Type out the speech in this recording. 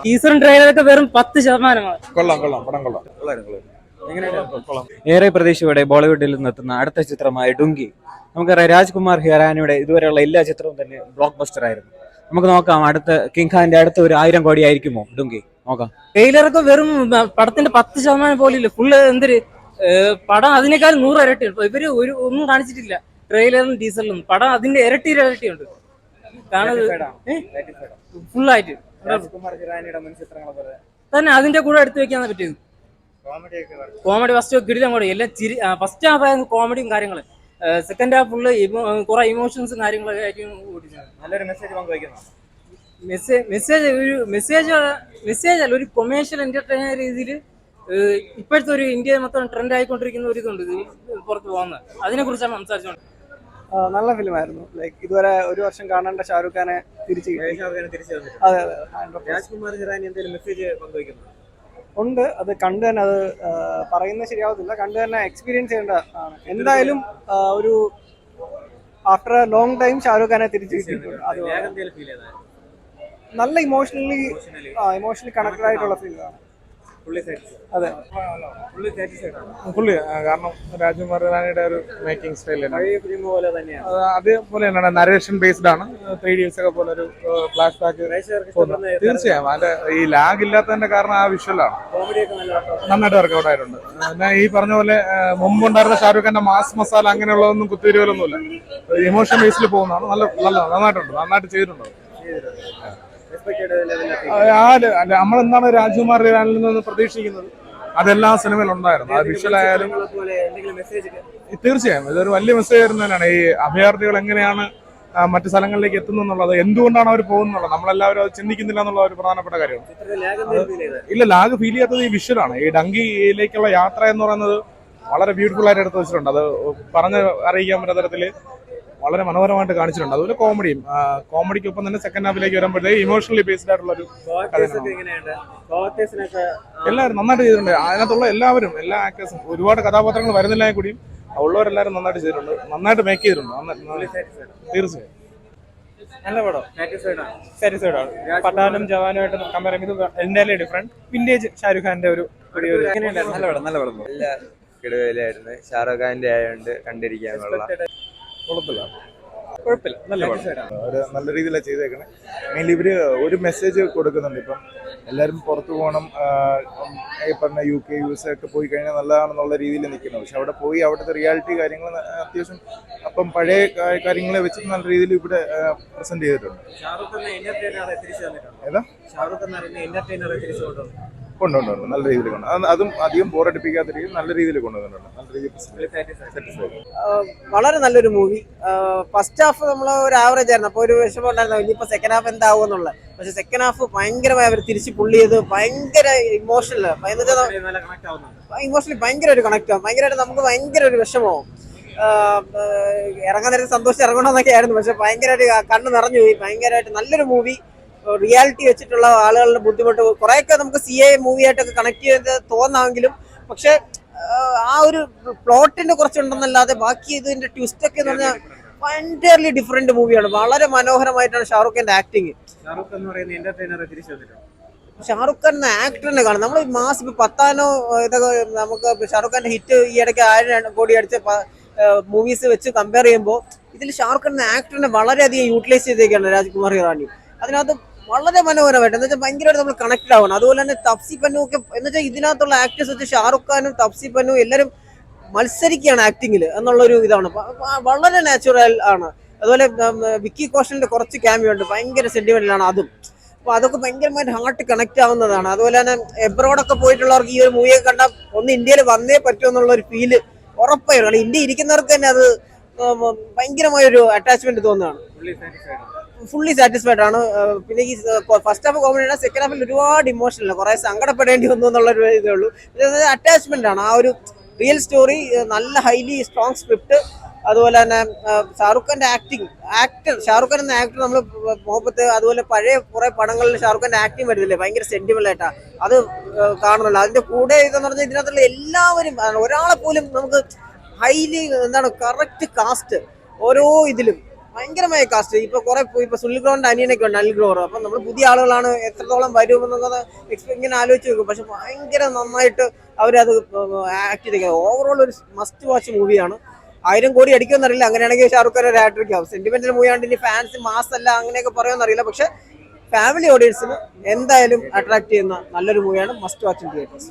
ടീസറും ട്രെയിലറൊക്കെ വെറും 10%. കൊള്ളാം പടം കൊള്ളാം. ഏറെ പ്രതീക്ഷയോടെ ബോളിവുഡിൽ നിന്നെത്തുന്ന അടുത്ത ചിത്രമായ ഡുങ്കി. നമുക്കറിയാം രാജ്കുമാർ ഹിറാനിയുടെ ഇതുവരെയുള്ള എല്ലാ ചിത്രവും തന്നെ ബ്ലോക്ക് ബസ്റ്റർ ആയിരുന്നു. നമുക്ക് നോക്കാം അടുത്ത കിങ് ഖാന്റെ അടുത്ത ഒരു 1000 കോടി ആയിരിക്കുമോ ഡുങ്കി? നോക്കാം. ട്രെയിലറൊക്കെ വെറും പടത്തിന്റെ 10% പോലും ഫുള്ള് എന്തൊരു പടം അതിനേക്കാൾ 100 ഇരട്ടി. ഇവര് ഒന്നും കാണിച്ചിട്ടില്ല ട്രെയിലറിലും ടീസറിലും. പടം അതിന്റെ ഇരട്ടിയുണ്ട് ഫുള്ളായിട്ട് തന്നെ. അതിന്റെ കൂടെ എടുത്തു വെക്കാൻ പറ്റിയത് കോമഡി ഫസ്റ്റ് കിടിലം കൂടെ എല്ലാം ഫസ്റ്റ് ഹാഫ് ആയിരുന്നു കോമഡിയും കാര്യങ്ങള്. സെക്കൻഡ് ഹാഫ് ഫുള്ള് കുറെ ഇമോഷൻസും കാര്യങ്ങളൊക്കെ ആയിരിക്കും. നല്ലൊരു മെസ്സേജ് പങ്കുവയ്ക്കുന്നു. മെസ്സേജ് അല്ല, ഒരു കൊമേഴ്ഷ്യൽ എന്റർടൈനർ രീതിയിൽ ഇപ്പോഴത്തെ ഒരു ഇന്ത്യ മൊത്തം ട്രെൻഡ് ആയിക്കൊണ്ടിരിക്കുന്ന ഒരു ഇതുണ്ട് പുറത്ത് പോകുന്നത്. അതിനെ കുറിച്ചാണ് സംസാരിച്ചോണ്ട്. നല്ല ഫിലിമായിരുന്നു. ലൈക്ക് ഇതുവരെ ഒരു വർഷം കാണേണ്ട ഷാരൂഖ് ഖാനെ തിരിച്ചു. അതെ രാജ്കുമാർ ഹിറാനി എന്തെങ്കിലും മെസ്സേജ് പങ്കുവയ്ക്കുന്നു ഉണ്ട്. അത് കണ്ടു തന്നെ, അത് പറയുന്നത് ശരിയാവത്തില്ല, കണ്ടു തന്നെ എക്സ്പീരിയൻസ് ചെയ്യേണ്ടതാണ്. എന്തായാലും ഒരു after a long time Shahrukh ഖാനെ തിരിച്ചു കിട്ടിയിട്ടുണ്ട്. അത് നല്ല ഇമോഷണലി കണക്റ്റഡ് ആയിട്ടുള്ള ഫിലിമാണ്. അതെ, കാരണം രാജ്കുമാർ ഹിറാനിയുടെ ഒരു മേക്കിംഗ് സ്റ്റൈൽ അതേപോലെ തന്നെയാണ്. നരേഷൻ ബേസ്ഡ് ആണ്. 3 days ഒക്കെ പോലെ ഒരു ഫ്ലാഷ് ബാക്ക്. തീർച്ചയായും അതിന്റെ ഈ ലാഗ് ഇല്ലാത്തതിന്റെ കാരണം ആ വിഷ്വലാണ്. നന്നായിട്ട് വർക്കൗട്ട് ആയിട്ടുണ്ട്. പിന്നെ ഈ പറഞ്ഞ പോലെ മുമ്പുണ്ടായിരുന്ന ഷാരൂഖ് ഖാന്റെ മാസ് മസാല അങ്ങനെയുള്ളതൊന്നും കുത്തിരിവലൊന്നുമില്ല. ഇമോഷൻ ബേസിൽ പോകുന്നതാണ്. നന്നായിട്ട് ചെയ്തിട്ടുണ്ട്. നമ്മളെന്താണ് രാജ്കുമാർ ഹിറാനിൽ നിന്ന് പ്രതീക്ഷിക്കുന്നത് അതെല്ലാ സിനിമയിൽ ഉണ്ടായിരുന്നു. ആ വിഷ്വൽ ആയാലും തീർച്ചയായും ഇതൊരു വലിയ മെസ്സേജ് തന്നെയാണ്. ഈ അഭയാർത്ഥികൾ എങ്ങനെയാണ് മറ്റു സ്ഥലങ്ങളിലേക്ക് എത്തുന്നുള്ളത്, എന്തുകൊണ്ടാണ് അവർ പോകുന്നുള്ളത്, നമ്മളെല്ലാവരും അത് ചിന്തിക്കുന്നില്ല എന്നുള്ള ഒരു പ്രധാനപ്പെട്ട കാര്യമാണ്. ഇല്ല, ലാഗ് ഫീൽ ചെയ്യാത്തത് ഈ വിഷ്വലാണ്. ഈ ഡങ്കിയിലേക്കുള്ള യാത്ര എന്ന് പറയുന്നത് വളരെ ബ്യൂട്ടിഫുൾ ആയിട്ട് എടുത്ത് വെച്ചിട്ടുണ്ട്. അത് പറഞ്ഞ് അറിയിക്കാൻ പറ്റുന്ന തരത്തിൽ വളരെ മനോഹരമായിട്ട് കാണിച്ചിട്ടുണ്ട്. അതുപോലെ കോമഡിക്കൊപ്പം തന്നെ സെക്കൻഡ് ഹാഫിലേക്ക് വരുമ്പോഴത്തേക്ക് ഇമോഷണലി ബേസ്ഡ് ആയിട്ടുള്ള ഒരു എല്ലാവരും നന്നായിട്ട് ചെയ്തിട്ടുണ്ട്. അതിനകത്തുള്ള എല്ലാ ആക്ടേഴ്സും ഒരുപാട് കഥാപാത്രങ്ങൾ വരുന്നില്ല കൂടിയും ഉള്ളവരെല്ലാവരും നന്നായിട്ട് ചെയ്തിട്ടുണ്ട്. നന്നായിട്ട് മേക്ക് ചെയ്തിട്ടുണ്ട്. തീർച്ചയായും നല്ല പടം, സാറ്റിസ്ഫൈഡ് ആണ്. പട്ടാനും ജവാനുമായിട്ട് കമ്പയർ ചെയ്യുമ്പോൾ എന്തായാലും ഡിഫറെന്റ് വിന്റേജ് ഷാരൂഖ് ഖാന്റെ ഒരു നല്ല പടം എല്ലാ കിടവിലായിരുന്നു. ഷാരൂഖ് ഖാന്റെ ആയതുകൊണ്ട് കണ്ടിരിക്കാനുള്ള കുഴപ്പമില്ല, നല്ല നല്ല രീതിയിലാണ് ചെയ്തേക്കണേ. മെയിൻലി ഇവര് ഒരു മെസ്സേജ് കൊടുക്കുന്നുണ്ട്. ഇപ്പം എല്ലാവരും പുറത്തു പോകണം, ഈ പറഞ്ഞ UK USA ഒക്കെ പോയി കഴിഞ്ഞാൽ നല്ലതാണെന്നുള്ള രീതിയിൽ നിൽക്കുന്നത്. പക്ഷെ അവിടെ പോയി അവിടുത്തെ റിയാലിറ്റി കാര്യങ്ങൾ അത്യാവശ്യം അപ്പം പഴയ കാര്യങ്ങളെ വെച്ചിട്ട് നല്ല രീതിയിൽ ഇവിടെ പ്രസന്റ് ചെയ്തിട്ടുണ്ട്. ഏതാ ഉണ്ട് നല്ല രീതിയിൽ കൊണ്ട് അതും അധികം ബോറടിപ്പിക്കാത്ത രീതിയിൽ നല്ല രീതിയിൽ കൊണ്ടുവന്നിട്ടുണ്ട്. നല്ല രീതിയിൽ വളരെ നല്ലൊരു മൂവി. ഫസ്റ്റ് ഹാഫ് നമ്മൾ ഒരു ആവറേജ് ആയിരുന്നു, അപ്പോൾ ഒരു വിഷമം ഉണ്ടായിരുന്നു ഇനിയിപ്പോൾ സെക്കൻഡ് ഹാഫ് എന്താവും എന്നുള്ളത്. പക്ഷെ സെക്കൻഡ് ഹാഫ് ഭയങ്കരമായി അവർ തിരിച്ച് പുള്ളി ചെയ്ത് ഭയങ്കര ഇമോഷണൽ ഭയങ്കര ഒരു കണക്ട് ആവും. ഭയങ്കരമായിട്ട് നമുക്ക് ഭയങ്കര ഒരു വിഷമമാവും. ഇറങ്ങാൻ നേരത്തെ സന്തോഷം ഇറങ്ങണമെന്നൊക്കെ ആയിരുന്നു, പക്ഷെ ഭയങ്കരമായിട്ട് കണ്ണ് നിറഞ്ഞു പോയി. ഭയങ്കരമായിട്ട് നല്ലൊരു മൂവി. റിയാലിറ്റി വെച്ചിട്ടുള്ള ആളുകളുടെ ബുദ്ധിമുട്ട് കുറേയൊക്കെ നമുക്ക് CA മൂവിയായിട്ടൊക്കെ കണക്ട് ചെയ്ത് തോന്നാമെങ്കിലും പക്ഷെ ആ ഒരു പ്ലോട്ടിന്റെ കുറച്ചുണ്ടെന്നല്ലാതെ ബാക്കി ഇതിന്റെ ട്വിസ്റ്റ് ഒക്കെ എന്ന് പറഞ്ഞാൽ എൻറ്റയർലി ഡിഫറെന്റ് മൂവിയാണ്. വളരെ മനോഹരമായിട്ടാണ് ഷാറൂഖ് ഖാന്റെ ആക്ടിങ്. ഷാറൂഖ് ഖാൻ എന്ന ആക്ടറിനെ കാണും നമ്മൾ. മാസ് ഇപ്പൊ പത്താനോ ഇതൊക്കെ നമുക്ക് ഷാറൂഖ് ഖാന്റെ ഹിറ്റ് ഈ ഇടയ്ക്ക് 1000 കോടി അടിച്ച മൂവീസ് വെച്ച് കമ്പയർ ചെയ്യുമ്പോൾ ഇതിൽ ഷാറൂഖ് ഖാൻ എന്ന ആക്ടറിനെ വളരെയധികം യൂട്ടിലൈസ് ചെയ്തേക്കാണ് രാജ്കുമാർ ഹിറാനി. അതിനകത്ത് വളരെ മനോഹരമായിട്ട് എന്ന് വെച്ചാൽ ഭയങ്കരമായിട്ട് നമ്മൾ കണക്റ്റഡ് ആവണം. അതുപോലെ തന്നെ തപ്സി പന്നു ഒക്കെ എന്ന് വെച്ചാൽ ഇതിനകത്തുള്ള ആക്ടേഴ്സ് വെച്ച് ഷാറൂഖ് ഖാനും തപ്സി പന്നു എല്ലാവരും മത്സരിക്കുകയാണ് ആക്ടിങ്ങിൽ എന്നുള്ളൊരു ഇതാണ്. വളരെ നാച്ചുറൽ ആണ്. അതുപോലെ വിക്കി കോഷലിന്റെ കുറച്ച് ക്യാമിയോ ഉണ്ട്, ഭയങ്കര സെന്റിമെന്റലാണ് അതും. അപ്പൊ അതൊക്കെ ഭയങ്കരമായിട്ട് ഹാർട്ട് കണക്ട് ആവുന്നതാണ്. അതുപോലെ തന്നെ എബ്രോഡൊക്കെ പോയിട്ടുള്ളവർക്ക് ഈ ഒരു മൂവിയൊക്കെ കണ്ടാൽ ഒന്ന് ഇന്ത്യയിൽ വന്നേ പറ്റൂ എന്നുള്ള ഒരു ഫീല് ഉറപ്പായിരുന്നു. കാരണം ഇന്ത്യ ഇരിക്കുന്നവർക്ക് തന്നെ അത് ഭയങ്കരമായൊരു അറ്റാച്ച്മെന്റ് തോന്നുന്നതാണ്. ഫുള്ളി സാറ്റിസ്ഫൈഡ് ആണ്. പിന്നെ ഈ ഫസ്റ്റ് ഹാഫ് കോമഡിയാണ്, സെക്കൻഡ് ഹാഫിൽ ഒരുപാട് ഇമോഷണൽ, കുറെ സങ്കടപ്പെടേണ്ടി വന്നു എന്നുള്ളൊരു ഇതേ ഉള്ളൂ. അറ്റാച്ച്മെന്റ് ആണ്. ആ ഒരു റിയൽ സ്റ്റോറി, നല്ല ഹൈലി സ്ട്രോങ് സ്ക്രിപ്റ്റ്. അതുപോലെ തന്നെ ഷാറൂഖ് ഖാന്റെ ഷാറൂഖ് ഖാൻ എന്ന ആക്ടർ നമ്മൾ മുഹബത്ത് അതുപോലെ പഴയ കുറെ പടങ്ങളിൽ ഷാറൂഖ് ഖാന്റെ ആക്ടിങ് വരുന്നില്ലേ, ഭയങ്കര സെന്റിമെന്റൽ ആയിട്ടാ അത് കാണുന്നുള്ളൂ. അതിന്റെ കൂടെ ഇതെന്ന് പറഞ്ഞാൽ ഇതിനകത്തുള്ള എല്ലാവരും, ഒരാളെ പോലും നമുക്ക് ഹൈലി കറക്റ്റ് കാസ്റ്റ് ഓരോ ഇതിലും ഭയങ്കരമായ കാസ്റ്റ്. ഇപ്പൊ സുനിൽ ഗ്രോറിന്റെ അനിയനൊക്കെ ഉണ്ട്, അനിൽ ഗ്രോർ. അപ്പൊ നമ്മൾ പുതിയ ആളുകളാണ്, എത്രത്തോളം വരുമെന്നുള്ളത് ഇങ്ങനെ ആലോചിച്ച് വെക്കും. പക്ഷെ ഭയങ്കര നന്നായിട്ട് അവരത് ആക്ട് ചെയ്തിരിക്കുന്നത്. ഓവറോൾ ഒരു മസ്റ്റ് വാച്ച് മൂവിയാണ്. 1000 കോടി അടിക്കുമെന്നറിയില്ല. അങ്ങനെയാണെങ്കിൽ ഷാറുഖ് ഖാൻ ഒരു ഹാട്രിക് ആവും. സെന്റിമെന്റൽ മൂവിയാണ്ട് ഇനി ഫാൻസ് മാസ് അല്ല അങ്ങനെയൊക്കെ പറയുമെന്നറിയില്ല. പക്ഷെ ഫാമിലി ഓഡിയൻസിന് എന്തായാലും അട്രാക്ട് ചെയ്യുന്ന നല്ലൊരു മൂവിയാണ്. Must watch in theatres.